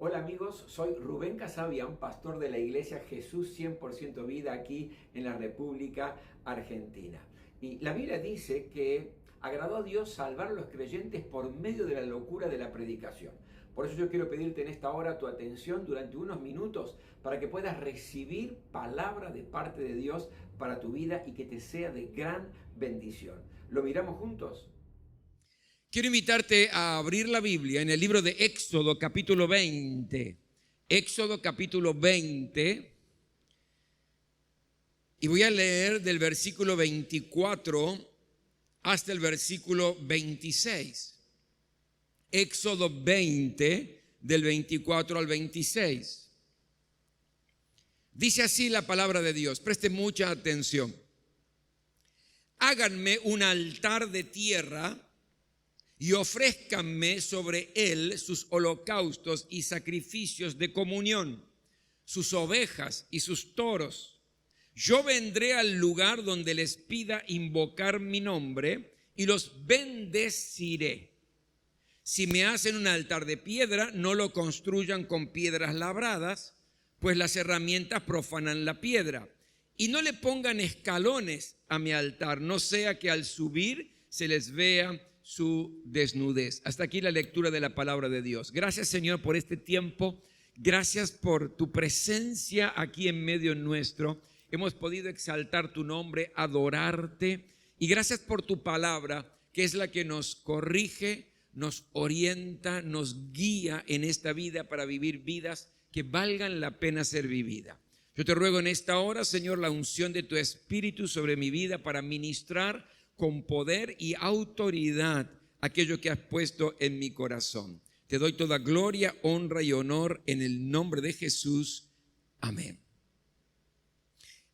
Hola amigos, soy Rubén Casabian, pastor de la iglesia Jesús 100% Vida aquí en la República Argentina. Y la Biblia dice que agradó a Dios salvar a los creyentes por medio de la locura de la predicación. Por eso yo quiero pedirte en esta hora tu atención durante unos minutos para que puedas recibir palabra de parte de Dios para tu vida y que te sea de gran bendición. ¿Lo miramos juntos? Quiero invitarte a abrir la Biblia en el libro de Éxodo capítulo 20. Éxodo capítulo 20. Y voy a leer del versículo 24 hasta el versículo 26. Éxodo 20, del 24 al 26. Dice así la palabra de Dios. Preste mucha atención. Háganme un altar de tierra y ofrézcanme sobre él sus holocaustos y sacrificios de comunión, sus ovejas y sus toros. Yo vendré al lugar donde les pida invocar mi nombre y los bendeciré. Si me hacen un altar de piedra, no lo construyan con piedras labradas, pues las herramientas profanan la piedra. Y no le pongan escalones a mi altar, no sea que al subir se les vea su desnudez. Hasta aquí la lectura de la palabra de Dios. Gracias, Señor, por este tiempo. Gracias por tu presencia aquí en medio nuestro. Hemos podido exaltar tu nombre, adorarte. Y gracias por tu palabra, que es la que nos corrige, nos orienta, nos guía en esta vida para vivir vidas que valgan la pena ser vividas. Yo te ruego en esta hora, Señor, la unción de tu Espíritu sobre mi vida para ministrar con poder y autoridad aquello que has puesto en mi corazón. Te doy toda gloria, honra y honor en el nombre de Jesús. Amén.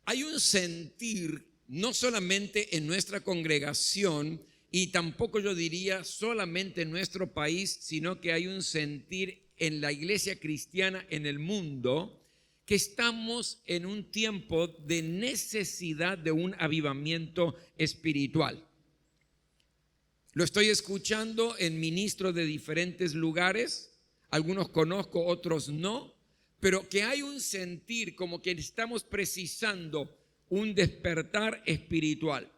Hay un sentir no solamente en nuestra congregación y tampoco yo diría solamente en nuestro país, sino que hay un sentir en la iglesia cristiana en el mundo que estamos en un tiempo de necesidad de un avivamiento espiritual. Lo estoy escuchando en ministros de diferentes lugares, algunos conozco, otros no, pero que hay un sentir como que estamos precisando un despertar espiritual.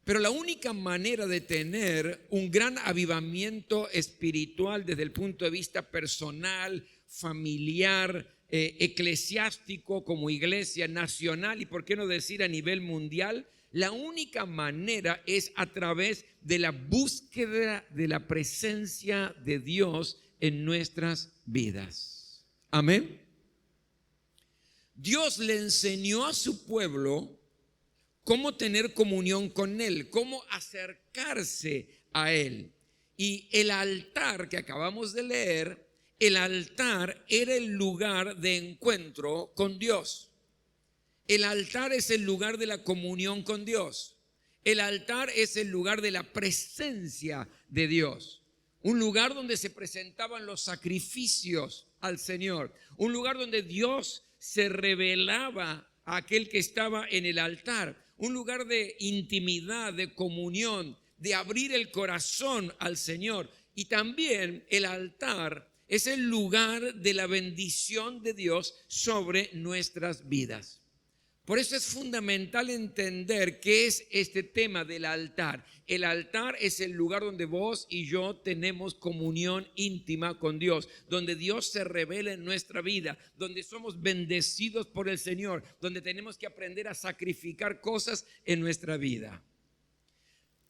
Pero la única manera de tener un gran avivamiento espiritual desde el punto de vista personal, familiar, eclesiástico, como iglesia nacional y por qué no decir a nivel mundial, la única manera es a través de la búsqueda de la presencia de Dios en nuestras vidas. Amén. Dios le enseñó a su pueblo cómo tener comunión con Él, cómo acercarse a Él. Y el altar que acabamos de leer, el altar era el lugar de encuentro con Dios. El altar es el lugar de la comunión con Dios. El altar es el lugar de la presencia de Dios. Un lugar donde se presentaban los sacrificios al Señor. Un lugar donde Dios se revelaba a aquel que estaba en el altar. Un lugar de intimidad, de comunión, de abrir el corazón al Señor. Y también el altar es el lugar de la bendición de Dios sobre nuestras vidas. Por eso es fundamental entender qué es este tema del altar. El altar es el lugar donde vos y yo tenemos comunión íntima con Dios, donde Dios se revela en nuestra vida, donde somos bendecidos por el Señor, donde tenemos que aprender a sacrificar cosas en nuestra vida.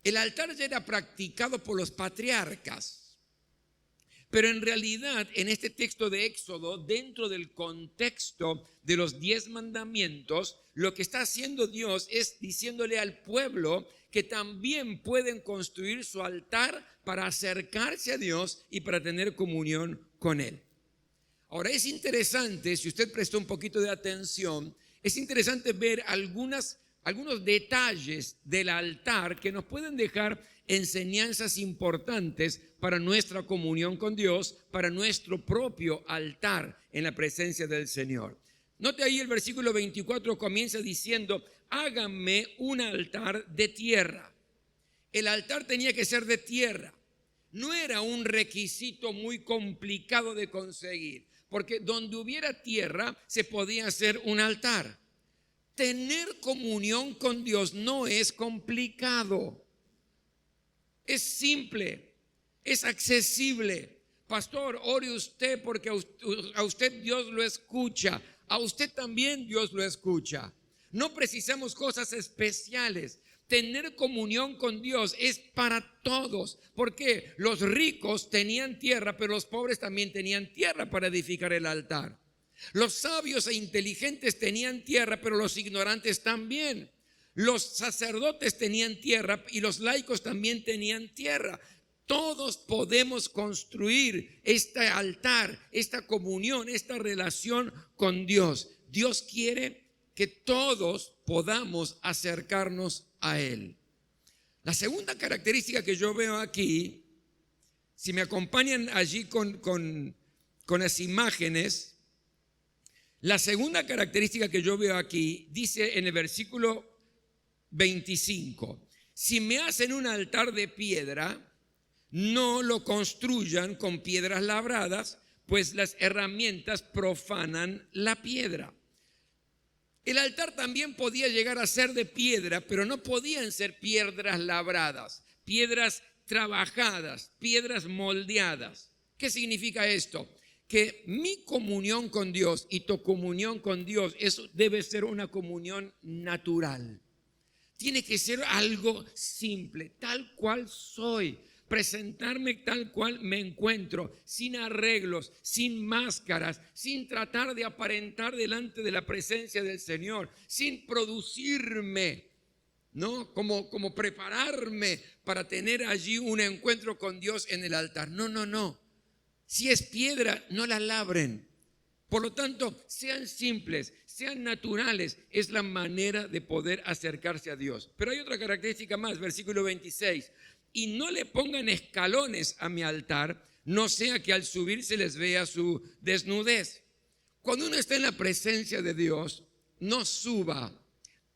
El altar ya era practicado por los patriarcas. Pero en realidad, en este texto de Éxodo, dentro del contexto de los 10 mandamientos, lo que está haciendo Dios es diciéndole al pueblo que también pueden construir su altar para acercarse a Dios y para tener comunión con Él. Ahora es interesante, si usted prestó un poquito de atención, es interesante ver algunos detalles del altar que nos pueden dejar enseñanzas importantes para nuestra comunión con Dios, para nuestro propio altar en la presencia del Señor. Note ahí el versículo 24 comienza diciendo: háganme un altar de tierra. El altar tenía que ser de tierra. no era un requisito muy complicado de conseguir, porque donde hubiera tierra se podía hacer un altar. Tener comunión con Dios no es complicado, es simple, es accesible. Pastor, ore usted porque a usted Dios lo escucha, a usted también Dios lo escucha. No precisamos cosas especiales. Tener comunión con Dios es para todos, porque los ricos tenían tierra, pero los pobres también tenían tierra para edificar el altar. Los sabios e inteligentes tenían tierra, pero los ignorantes también. Los sacerdotes tenían tierra y los laicos también tenían tierra. Todos podemos construir este altar, esta comunión, esta relación con Dios. Dios quiere que todos podamos acercarnos a Él. La segunda característica que yo veo aquí, si me acompañan allí con las imágenes, la segunda característica que yo veo aquí dice en el versículo 25: si me hacen un altar de piedra, no lo construyan con piedras labradas, pues las herramientas profanan la piedra. El altar también podía llegar a ser de piedra, pero no podían ser piedras labradas, piedras trabajadas, piedras moldeadas. ¿Qué significa esto? Que mi comunión con Dios y tu comunión con Dios, eso debe ser una comunión natural. Tiene que ser algo simple, tal cual soy. Presentarme tal cual me encuentro, sin arreglos, sin máscaras, sin tratar de aparentar delante de la presencia del Señor, sin producirme, ¿no? Como prepararme para tener allí un encuentro con Dios en el altar. No. Si es piedra, no la labren. Por lo tanto, sean simples, sean naturales. Es la manera de poder acercarse a Dios. Pero hay otra característica más, versículo 26. Y no le pongan escalones a mi altar, no sea que al subir se les vea su desnudez. Cuando uno está en la presencia de Dios, no suba,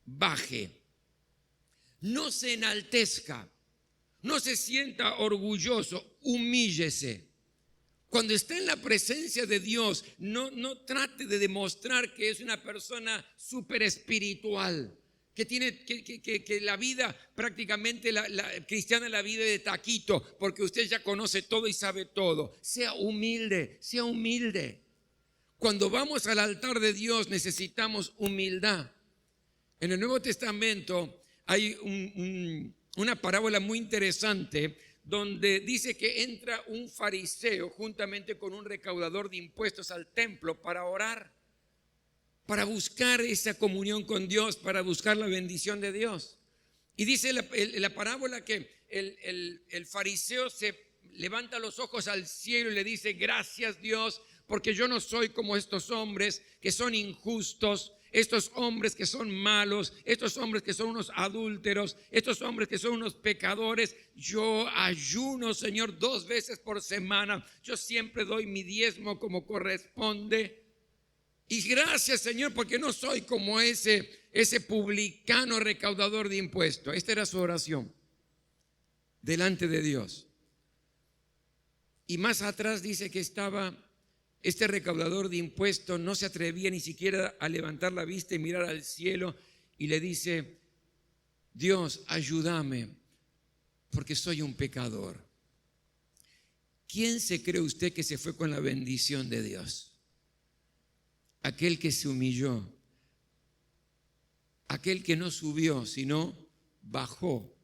baje, no se enaltezca, no se sienta orgulloso, humíllese. Cuando está en la presencia de Dios, no trate de demostrar que es una persona súper espiritual, que tiene que la vida prácticamente la cristiana, la vida de taquito, porque usted ya conoce todo y sabe todo. Sea humilde, sea humilde. Cuando vamos al altar de Dios necesitamos humildad. En el Nuevo Testamento hay una parábola muy interesante donde dice que entra un fariseo juntamente con un recaudador de impuestos al templo para orar, para buscar esa comunión con Dios, para buscar la bendición de Dios. Y dice la parábola que el fariseo se levanta los ojos al cielo y le dice: gracias Dios, porque yo no soy como estos hombres que son injustos, estos hombres que son malos, estos hombres que son unos adúlteros, estos hombres que son unos pecadores. Yo ayuno, Señor, 2 veces por semana, yo siempre doy mi diezmo como corresponde. Y gracias, Señor, porque no soy como ese publicano recaudador de impuestos. Esta era su oración delante de Dios. Y más atrás dice que estaba este recaudador de impuestos, no se atrevía ni siquiera a levantar la vista y mirar al cielo, y le dice: Dios, ayúdame, porque soy un pecador. ¿Quién se cree usted que se fue con la bendición de Dios? Aquel que se humilló, aquel que no subió, sino bajó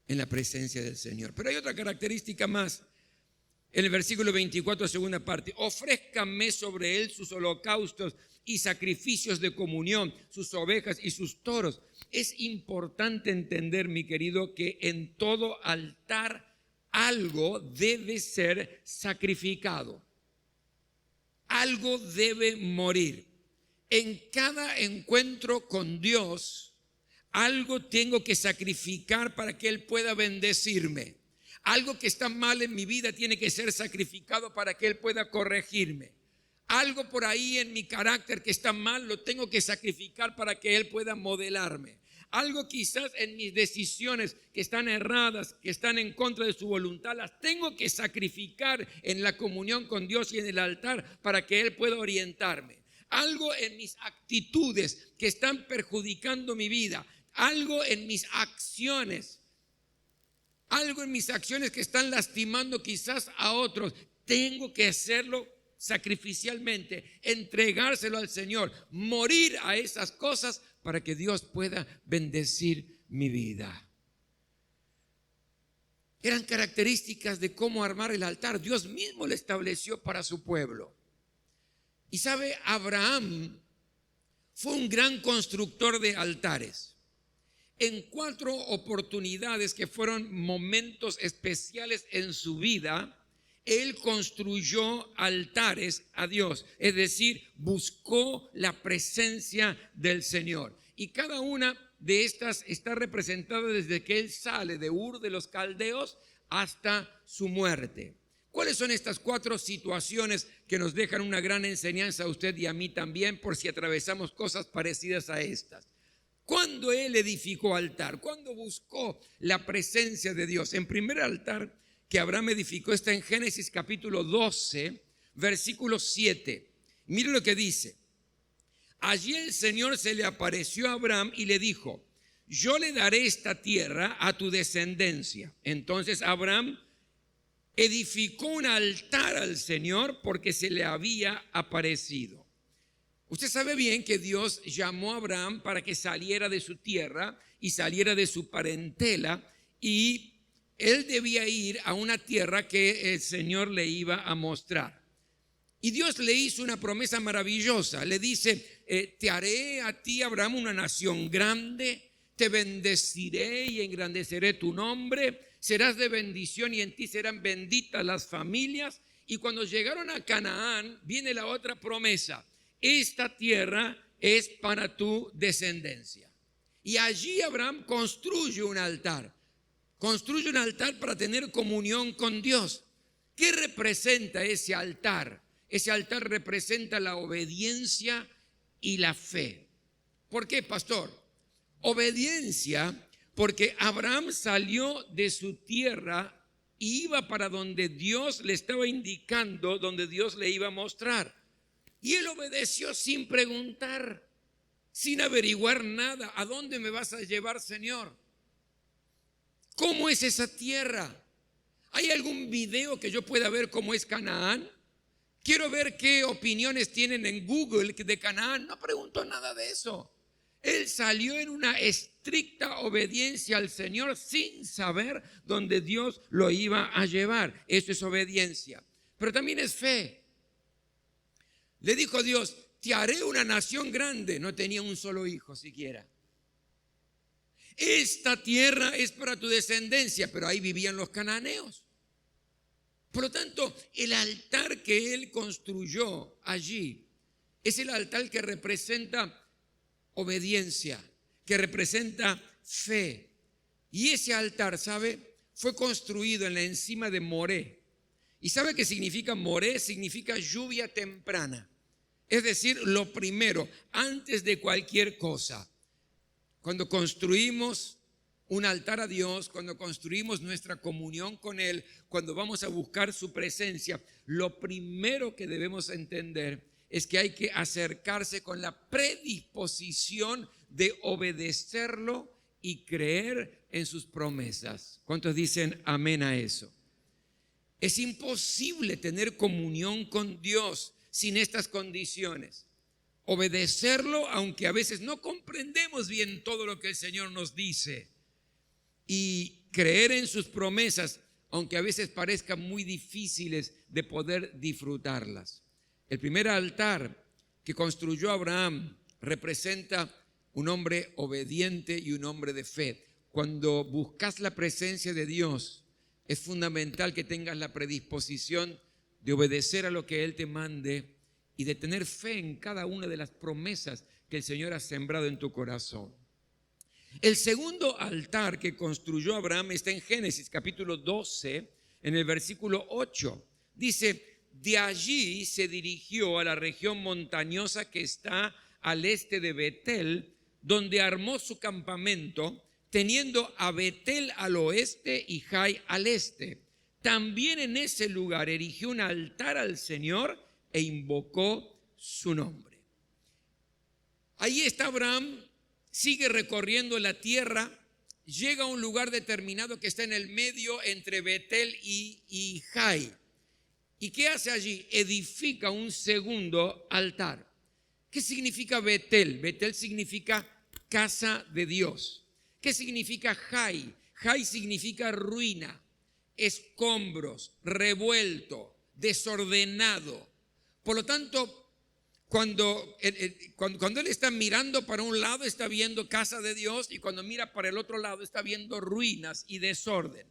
en la presencia del Señor. Pero hay otra característica más. En el versículo 24, segunda parte: ofrézcanme sobre él sus holocaustos y sacrificios de comunión, sus ovejas y sus toros. Es importante entender, mi querido, que en todo altar algo debe ser sacrificado. Algo debe morir. En cada encuentro con Dios, algo tengo que sacrificar para que Él pueda bendecirme. Algo que está mal en mi vida tiene que ser sacrificado para que Él pueda corregirme. Algo por ahí en mi carácter que está mal lo tengo que sacrificar para que Él pueda modelarme. Algo quizás en mis decisiones que están erradas, que están en contra de su voluntad, las tengo que sacrificar en la comunión con Dios y en el altar para que Él pueda orientarme. Algo en mis actitudes que están perjudicando mi vida, algo en mis acciones que están lastimando quizás a otros. Tengo que hacerlo sacrificialmente, entregárselo al Señor, morir a esas cosas para que Dios pueda bendecir mi vida. Eran características de cómo armar el altar. Dios mismo lo estableció para su pueblo. Y sabe, Abraham fue un gran constructor de altares. En 4 oportunidades que fueron momentos especiales en su vida, él construyó altares a Dios, es decir, buscó la presencia del Señor. Y cada una de estas está representada desde que él sale de Ur de los Caldeos hasta su muerte. ¿Cuáles son estas 4 situaciones que nos dejan una gran enseñanza a usted y a mí también, por si atravesamos cosas parecidas a estas? ¿Cuándo él edificó altar? ¿Cuándo buscó la presencia de Dios? En primer altar que Abraham edificó está en Génesis capítulo 12, versículo 7. Mire lo que dice. Allí el Señor se le apareció a Abraham y le dijo: yo le daré esta tierra a tu descendencia. Entonces Abraham edificó un altar al Señor porque se le había aparecido. Usted sabe bien que Dios llamó a Abraham para que saliera de su tierra y saliera de su parentela, y él debía ir a una tierra que el Señor le iba a mostrar. Y Dios le hizo una promesa maravillosa. Le dice: te haré a ti, Abraham, una nación grande, te bendeciré y engrandeceré tu nombre, serás de bendición y en ti serán benditas las familias. Y cuando llegaron a Canaán, viene la otra promesa: esta tierra es para tu descendencia. Y allí Abraham construye un altar para tener comunión con Dios. ¿Qué representa ese altar? Ese altar representa la obediencia y la fe. ¿Por qué, pastor? Obediencia, porque Abraham salió de su tierra y iba para donde Dios le estaba indicando, donde Dios le iba a mostrar. Y él obedeció sin preguntar, sin averiguar nada. ¿A dónde me vas a llevar, Señor? ¿Cómo es esa tierra? ¿Hay algún video que yo pueda ver cómo es Canaán? Quiero ver qué opiniones tienen en Google de Canaán. No preguntó nada de eso. Él salió en una estricta obediencia al Señor sin saber dónde Dios lo iba a llevar. Eso es obediencia. Pero también es fe. Le dijo Dios: te haré una nación grande. No tenía un solo hijo siquiera. Esta tierra es para tu descendencia, pero ahí vivían los cananeos. Por lo tanto, el altar que él construyó allí es el altar que representa obediencia, que representa fe. Y ese altar, ¿sabe? Fue construido en la encima de Moré. ¿Y sabe qué significa Moré? Significa lluvia temprana. Es decir, lo primero, antes de cualquier cosa. Cuando construimos un altar a Dios, cuando construimos nuestra comunión con Él, cuando vamos a buscar su presencia, lo primero que debemos entender es que hay que acercarse con la predisposición de obedecerlo y creer en sus promesas. ¿Cuántos dicen amén a eso? Es imposible tener comunión con Dios sin estas condiciones. Obedecerlo, aunque a veces no comprendemos bien todo lo que el Señor nos dice, y creer en sus promesas, aunque a veces parezcan muy difíciles de poder disfrutarlas. El primer altar que construyó Abraham representa un hombre obediente y un hombre de fe. Cuando buscas la presencia de Dios, es fundamental que tengas la predisposición de obedecer a lo que Él te mande y de tener fe en cada una de las promesas que el Señor ha sembrado en tu corazón. El segundo altar que construyó Abraham está en Génesis capítulo 12, en el versículo 8. Dice: de allí se dirigió a la región montañosa que está al este de Betel, donde armó su campamento, teniendo a Betel al oeste y Jai al este. También en ese lugar erigió un altar al Señor e invocó su nombre. Ahí está Abraham, sigue recorriendo la tierra, llega a un lugar determinado que está en el medio entre Betel y Jai. ¿Y qué hace allí? Edifica un segundo altar. ¿Qué significa Betel? Betel significa casa de Dios. ¿Qué significa Jai? Jai significa ruina, escombros, revuelto, desordenado. Por lo tanto, cuando él está mirando para un lado, está viendo casa de Dios, y cuando mira para el otro lado, está viendo ruinas y desorden.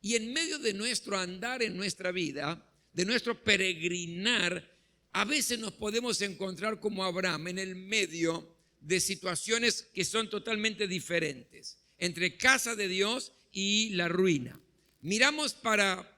Y en medio de nuestro andar en nuestra vida, de nuestro peregrinar, a veces nos podemos encontrar como Abraham en el medio de situaciones que son totalmente diferentes, entre casa de Dios y la ruina. Miramos para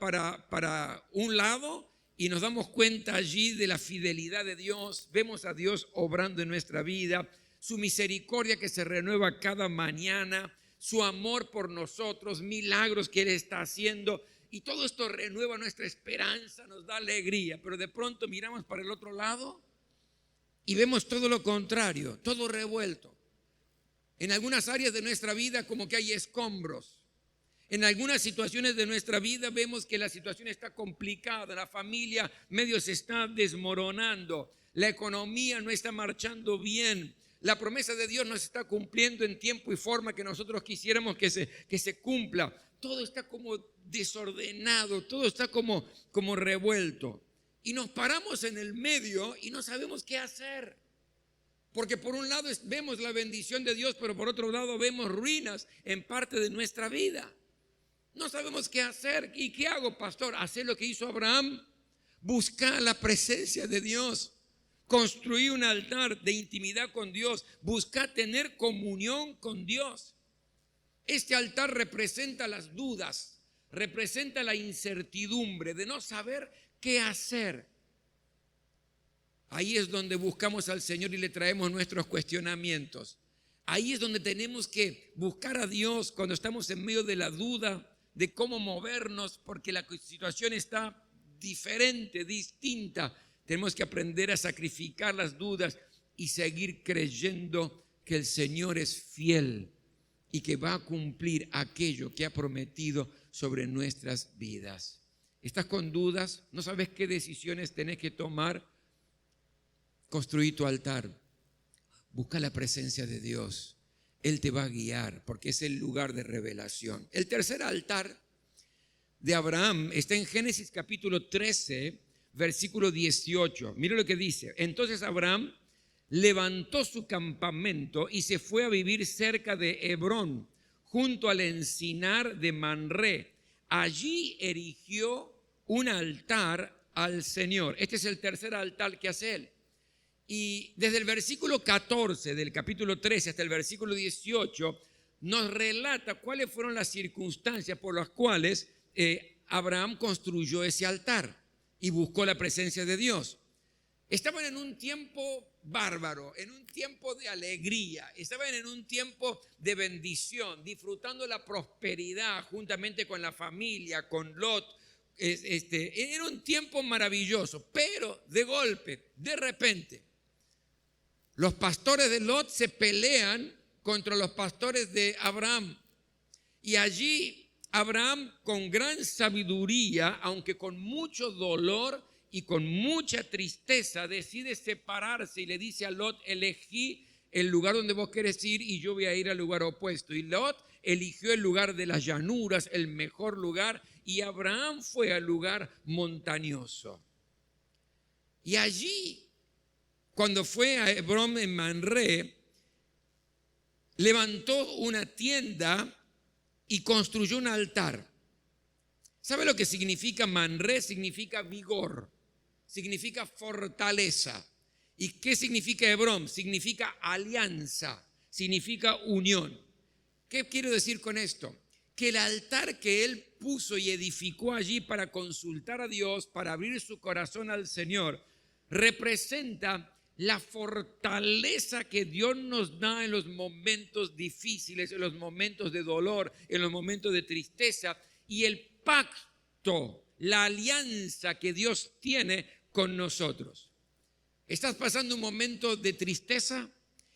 un lado y nos damos cuenta allí de la fidelidad de Dios, vemos a Dios obrando en nuestra vida, su misericordia que se renueva cada mañana, su amor por nosotros, milagros que Él está haciendo, y todo esto renueva nuestra esperanza, nos da alegría. Pero de pronto miramos para el otro lado y vemos todo lo contrario, todo revuelto. En algunas áreas de nuestra vida como que hay escombros. En algunas situaciones de nuestra vida vemos que la situación está complicada, la familia medio se está desmoronando, la economía no está marchando bien, la promesa de Dios no se está cumpliendo en tiempo y forma que nosotros quisiéramos que se cumpla. Todo está como desordenado, todo está como revuelto. Y nos paramos en el medio y no sabemos qué hacer. Porque por un lado vemos la bendición de Dios, pero por otro lado vemos ruinas en parte de nuestra vida. No sabemos qué hacer. ¿Y qué hago, pastor? Hacer lo que hizo Abraham. Buscar la presencia de Dios. Construir un altar de intimidad con Dios. Buscar tener comunión con Dios. Este altar representa las dudas, representa la incertidumbre de no saber qué hacer. Ahí es donde buscamos al Señor y le traemos nuestros cuestionamientos. Ahí es donde tenemos que buscar a Dios cuando estamos en medio de la duda de cómo movernos, porque la situación está diferente, distinta. Tenemos que aprender a sacrificar las dudas y seguir creyendo que el Señor es fiel y que va a cumplir aquello que ha prometido sobre nuestras vidas. ¿Estás con dudas? ¿No sabes qué decisiones tenés que tomar? Construí tu altar. Busca la presencia de Dios. Él te va a guiar porque es el lugar de revelación. El tercer altar de Abraham está en Génesis capítulo 13, versículo 18. Mira lo que dice. Entonces Abraham levantó su campamento y se fue a vivir cerca de Hebrón, junto al encinar de Manré. Allí erigió un altar al Señor. Este es el tercer altar que hace él. Y desde el versículo 14 del capítulo 13 hasta el versículo 18 nos relata cuáles fueron las circunstancias por las cuales Abraham construyó ese altar y buscó la presencia de Dios. Estaban en un tiempo bárbaro, en un tiempo de alegría, estaban en un tiempo de bendición, disfrutando la prosperidad juntamente con la familia, con Lot. Era un tiempo maravilloso, pero de golpe, de repente, los pastores de Lot se pelean contra los pastores de Abraham. Y allí Abraham, con gran sabiduría, aunque con mucho dolor y con mucha tristeza, decide separarse y le dice a Lot: elegí el lugar donde vos querés ir y yo voy a ir al lugar opuesto. Y Lot eligió el lugar de las llanuras, el mejor lugar, y Abraham fue al lugar montañoso. Y allí, cuando fue a Hebrón en Manré, levantó una tienda y construyó un altar. ¿Sabe lo que significa Manré? Significa vigor, significa fortaleza. ¿Y qué significa Hebrón? Significa alianza, significa unión. ¿Qué quiero decir con esto? Que el altar que él puso y edificó allí para consultar a Dios, para abrir su corazón al Señor, representa la fortaleza que Dios nos da en los momentos difíciles, en los momentos de dolor, en los momentos de tristeza, y el pacto, la alianza que Dios tiene con nosotros. ¿Estás pasando un momento de tristeza?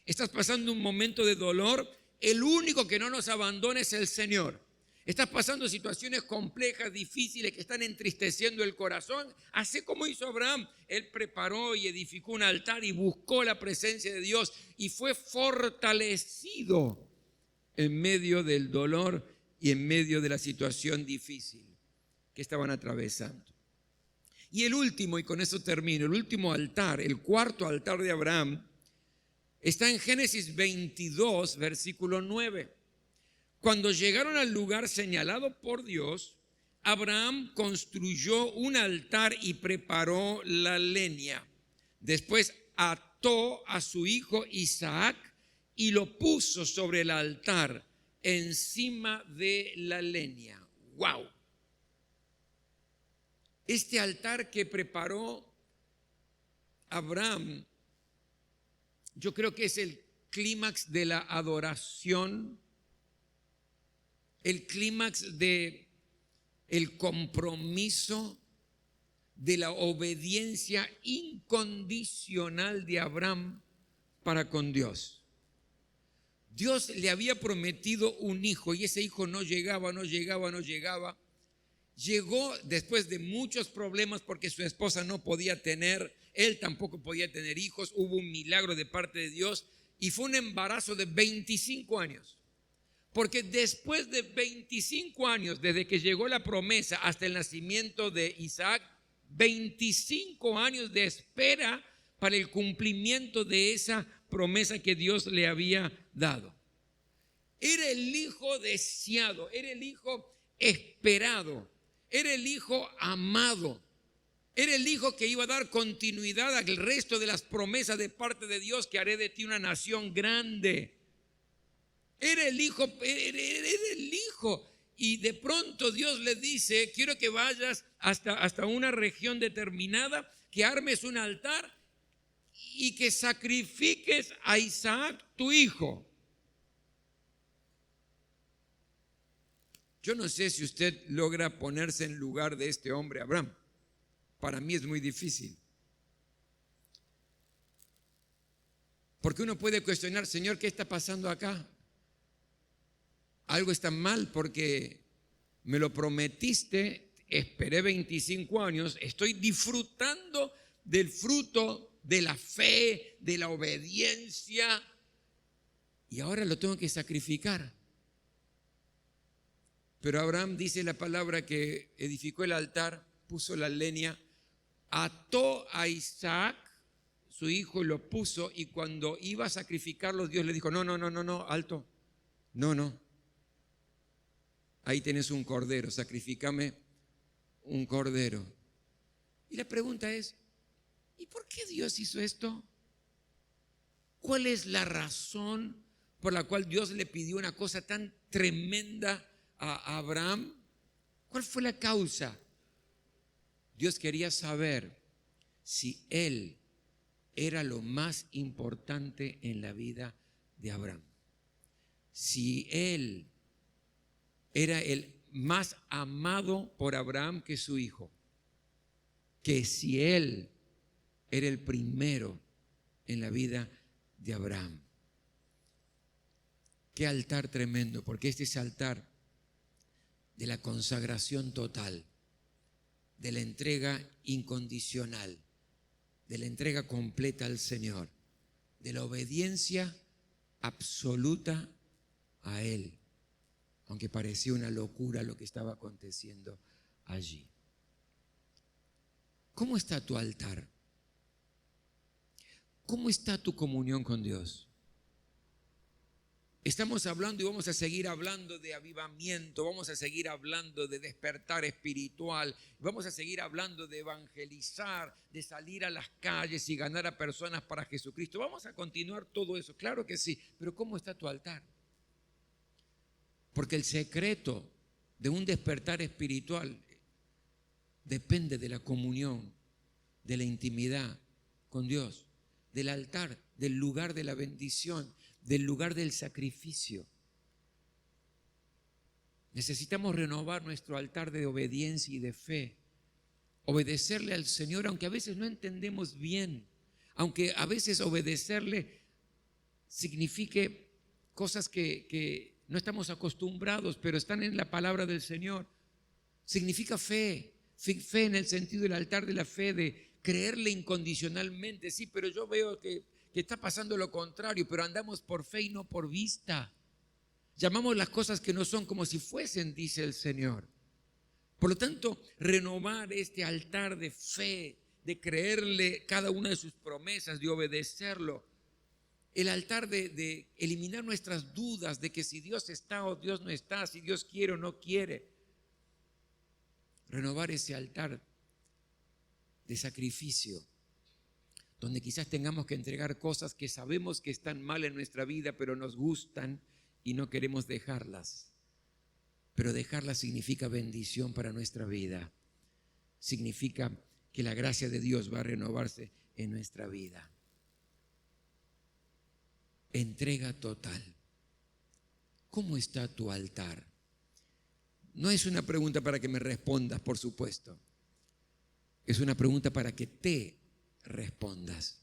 ¿Estás pasando un momento de dolor? El único que no nos abandona es el Señor. Estás pasando situaciones complejas, difíciles, que están entristeciendo el corazón. Así como hizo Abraham, él preparó y edificó un altar y buscó la presencia de Dios y fue fortalecido en medio del dolor y en medio de la situación difícil que estaban atravesando. Y el último, y con eso termino, el último altar, el cuarto altar de Abraham, está en Génesis 22, versículo 9. Cuando llegaron al lugar señalado por Dios, Abraham construyó un altar y preparó la leña. Después ató a su hijo Isaac y lo puso sobre el altar encima de la leña. ¡Wow! Este altar que preparó Abraham, yo creo que es el clímax de la adoración, el clímax de el compromiso, de la obediencia incondicional de Abraham para con Dios. Dios le había prometido un hijo y ese hijo no llegaba. Llegó después de muchos problemas porque su esposa no podía tener, él tampoco podía tener hijos. Hubo un milagro de parte de Dios y fue un embarazo de 25 años. Porque después de 25 años, desde que llegó la promesa hasta el nacimiento de Isaac, 25 años de espera para el cumplimiento de esa promesa que Dios le había dado. Era el hijo deseado, era el hijo esperado, era el hijo amado, era el hijo que iba a dar continuidad al resto de las promesas de parte de Dios, que haré de ti una nación grande. Era el hijo, y de pronto Dios le dice: quiero que vayas hasta una región determinada, que armes un altar y que sacrifiques a Isaac, tu hijo. Yo no sé si usted logra ponerse en lugar de este hombre Abraham. Para mí es muy difícil. Porque uno puede cuestionar: Señor, ¿qué está pasando acá? Algo está mal porque me lo prometiste, esperé 25 años, estoy disfrutando del fruto de la fe, de la obediencia, y ahora lo tengo que sacrificar. Pero Abraham, dice la palabra, que edificó el altar, puso la leña, ató a Isaac, su hijo, y lo puso, y cuando iba a sacrificarlo, Dios le dijo: no, alto, no. Ahí tenés un cordero, sacrifícame un cordero. Y la pregunta es: ¿y por qué Dios hizo esto? ¿Cuál es la razón por la cual Dios le pidió una cosa tan tremenda a Abraham? ¿Cuál fue la causa? Dios quería saber si él era lo más importante en la vida de Abraham. Si él era el más amado por Abraham que su hijo, que si él era el primero en la vida de Abraham. Qué altar tremendo, porque este es altar de la consagración total, de la entrega incondicional, de la entrega completa al Señor, de la obediencia absoluta a Él. Aunque parecía una locura lo que estaba aconteciendo allí. ¿Cómo está tu altar? ¿Cómo está tu comunión con Dios? Estamos hablando y vamos a seguir hablando de avivamiento, vamos a seguir hablando de despertar espiritual, vamos a seguir hablando de evangelizar, de salir a las calles y ganar a personas para Jesucristo. Vamos a continuar todo eso, claro que sí, pero ¿cómo está tu altar? Porque el secreto de un despertar espiritual depende de la comunión, de la intimidad con Dios. del altar, del lugar de la bendición, del lugar del sacrificio. Necesitamos renovar nuestro altar de obediencia y de fe. Obedecerle al Señor, aunque a veces no entendemos bien, aunque a veces obedecerle signifique cosas que no estamos acostumbrados, pero están en la palabra del Señor. Significa fe en el sentido del altar de la fe, de creerle incondicionalmente. Sí, pero yo veo que está pasando lo contrario, pero andamos por fe y no por vista. Llamamos las cosas que no son como si fuesen, dice el Señor. Por lo tanto, renovar este altar de fe, de creerle cada una de sus promesas, de obedecerlo. El altar de eliminar nuestras dudas de que si Dios está o Dios no está, si Dios quiere o no quiere. Renovar ese altar de sacrificio, donde quizás tengamos que entregar cosas que sabemos que están mal en nuestra vida, pero nos gustan y no queremos dejarlas. Pero dejarlas significa bendición para nuestra vida. Significa que la gracia de Dios va a renovarse en nuestra vida. Entrega total. ¿Cómo está tu altar? No es una pregunta para que me respondas, por supuesto. Es una pregunta para que te respondas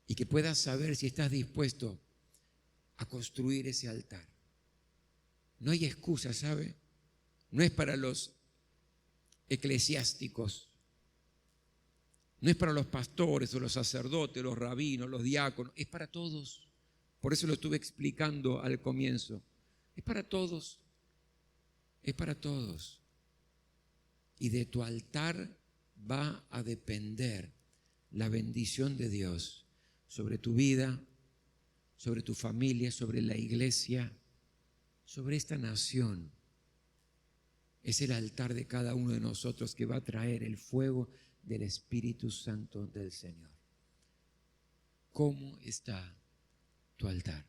y que puedas saber si estás dispuesto a construir ese altar. No hay excusa, ¿sabe? No es para los eclesiásticos, no es para los pastores o los sacerdotes, los rabinos, los diáconos, es para todos. Por eso lo estuve explicando al comienzo. Es para todos, es para todos. Y de tu altar va a depender la bendición de Dios sobre tu vida, sobre tu familia, sobre la iglesia, sobre esta nación. Es el altar de cada uno de nosotros que va a traer el fuego del Espíritu Santo del Señor. ¿Cómo está tu altar?